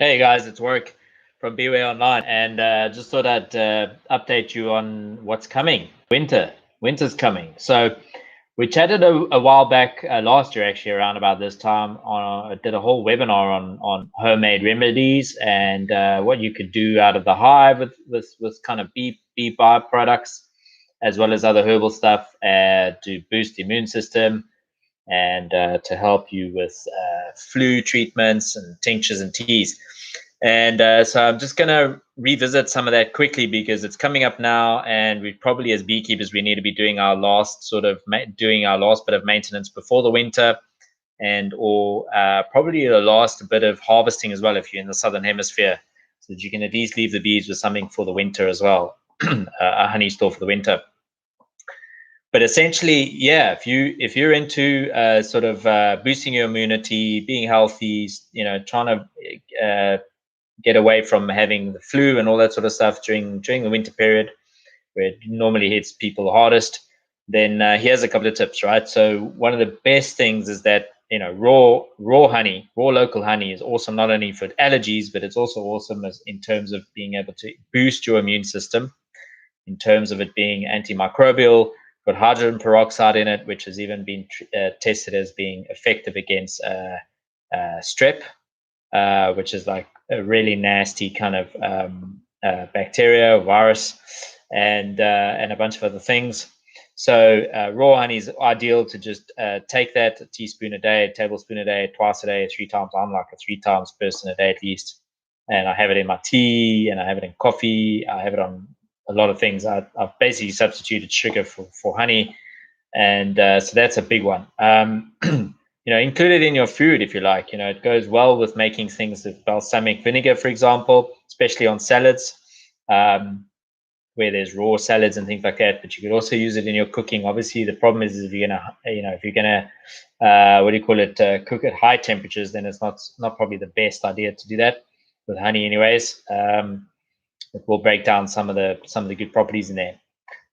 Hey guys, it's Work from Beware Online, and just thought I'd update you on what's coming. Winter's coming. So we chatted a while back, last year actually, around about this time. Did a whole webinar on homemade remedies and what you could do out of the hive with kind of bee byproducts, as well as other herbal stuff to boost the immune system and to help you with flu treatments and tinctures and teas. And so I'm just going to revisit some of that quickly because it's coming up now, and we probably, as beekeepers, we need to be doing our last bit of maintenance before the winter, and or probably the last bit of harvesting as well if you're in the southern hemisphere, so that you can at least leave the bees with something for the winter as well, a honey store for the winter. But essentially, yeah, if you're into sort of boosting your immunity, being healthy, trying to get away from having the flu and all that sort of stuff during the winter period, where it normally hits people the hardest, then here's a couple of tips, right? So one of the best things is that raw honey, raw local honey is awesome not only for allergies, but it's also awesome in terms of being able to boost your immune system, in terms of it being antimicrobial, got hydrogen peroxide in it, which has even been tested as being effective against strep, which is like a really nasty kind of bacteria, virus, and a bunch of other things. So raw honey is ideal to just take that a teaspoon a day, a tablespoon a day, twice a day, 3 times. I'm like a 3 times person a day at least. And I have it in my tea, and I have it in coffee. I have it on a lot of things. I've basically substituted sugar for honey, and so that's a big one. Include it in your food if you like. It goes well with making things with balsamic vinegar, for example, especially on salads, where there's raw salads and things like that. But you could also use it in your cooking. Obviously, the problem is if you're gonna what do you call it, cook at high temperatures, then it's not probably the best idea to do that with honey, anyways. It will break down some of the good properties in there.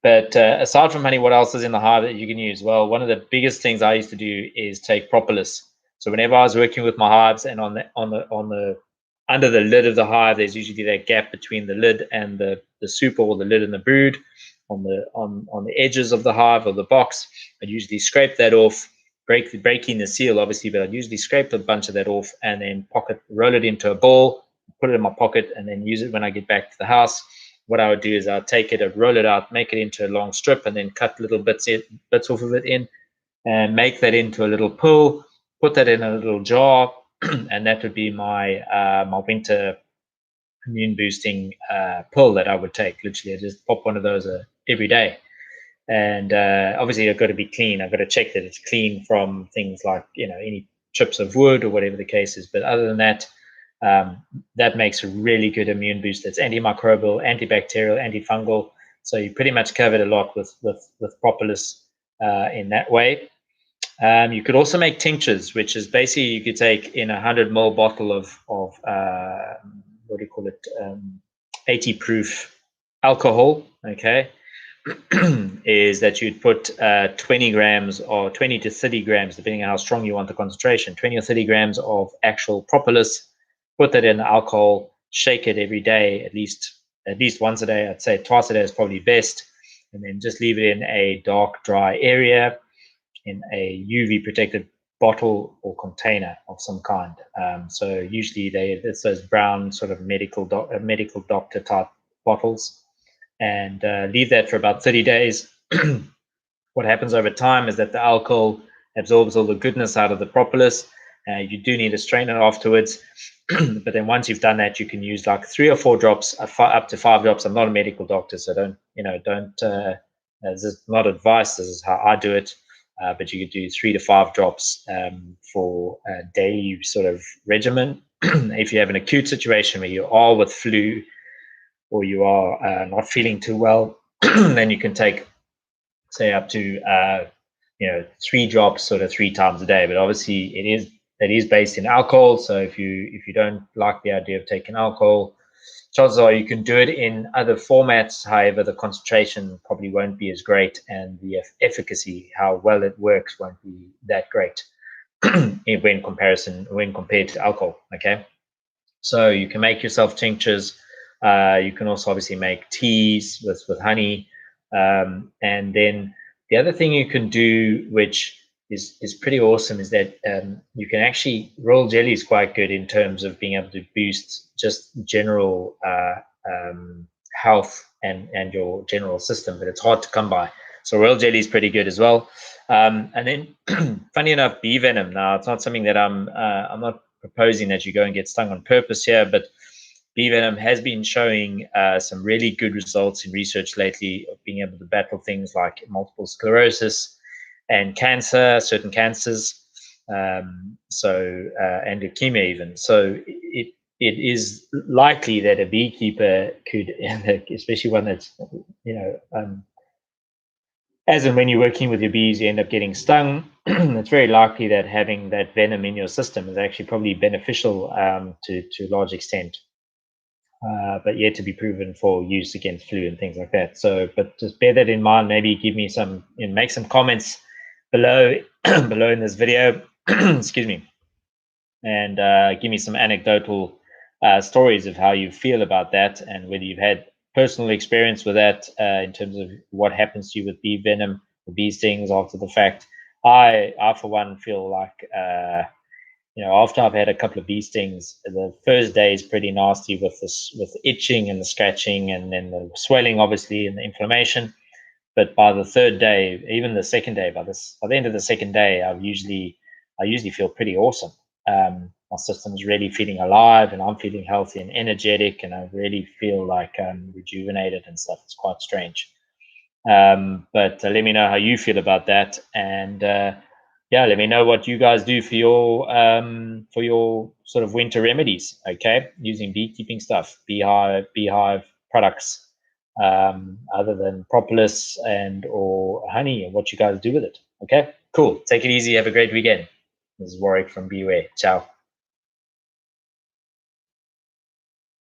But aside from honey, what else is in the hive that you can use? Well, one of the biggest things I used to do is take propolis. So whenever I was working with my hives, and on the under the lid of the hive, there's usually that gap between the lid and the super, or the lid and the brood, on the edges of the hive or the box. I'd usually scrape that off, breaking the seal, obviously, but I'd usually scrape a bunch of that off and then roll it into a ball, put it in my pocket, and then use it when I get back to the house. What I would do is I'd take it, I'd roll it out, make it into a long strip, and then cut little bits off of it in, and make that into a little pill, put that in a little jar, and that would be my winter immune boosting pill that I would take. Literally, I just pop one of those every day. And obviously, I've got to be clean. I've got to check that it's clean from things like any chips of wood or whatever the case is. But other than that, that makes a really good immune boost. It's antimicrobial, antibacterial, antifungal. So you pretty much covered a lot with propolis in that way. You could also make tinctures, which is basically you could take in 100 ml bottle of what do you call it, 80 proof alcohol. Okay, is that you'd put 20 grams or 20 to 30 grams, depending on how strong you want the concentration, 20 or 30 grams of actual propolis. Put that in alcohol, shake it every day, at least once a day. I'd say twice a day is probably best. And then just leave it in a dark, dry area in a UV protected bottle or container of some kind. So usually it's those brown sort of medical doctor type bottles, and leave that for about 30 days. What happens over time is that the alcohol absorbs all the goodness out of the propolis. You do need to strain it afterwards. But then once you've done that, you can use like 3 or 4 drops, up to 5 drops. I'm not a medical doctor, so don't. This is not advice. This is how I do it. But you could do 3 to 5 drops for a daily sort of regimen. If you have an acute situation where you are with flu, or you are not feeling too well, then you can take, say, up to 3 drops sort of 3 times a day. But obviously it is based in alcohol, so if you don't like the idea of taking alcohol, chances are you can do it in other formats. However, the concentration probably won't be as great, and the efficacy, how well it works, won't be that great when compared to alcohol. Okay, So you can make yourself tinctures. You can also obviously make teas with honey. And then the other thing you can do, which is pretty awesome, is that you can actually roll jelly is quite good in terms of being able to boost just general health and your general system, but it's hard to come by. So royal jelly is pretty good as well. And then, funny enough, bee venom. Now, it's not something that I'm not proposing that you go and get stung on purpose here, but bee venom has been showing some really good results in research lately of being able to battle things like multiple sclerosis and cancer, certain cancers, and leukemia even. So it is likely that a beekeeper could, especially one that's, as and when you're working with your bees, you end up getting stung. It's very likely that having that venom in your system is actually probably beneficial to a large extent, but yet to be proven for use against flu and things like that. So, but just bear that in mind. Maybe give me some, make some comments below below in this video. Excuse me, and give me some anecdotal stories of how you feel about that and whether you've had personal experience with that in terms of what happens to you with bee venom or bee stings after the fact. I for one feel like after I've had a couple of bee stings, the first day is pretty nasty with the itching and the scratching and then the swelling, obviously, and the inflammation. But by the third day, even the second day, by the end of the second day, I usually feel pretty awesome. My system's really feeling alive, and I'm feeling healthy and energetic, and I really feel like I'm rejuvenated and stuff. It's quite strange. But let me know how you feel about that, and let me know what you guys do for your sort of winter remedies. Okay, using beekeeping stuff, beehive products, other than propolis and or honey, and what you guys do with it. Okay, cool. Take it easy. Have a great weekend. This is Warwick from Beware. Ciao.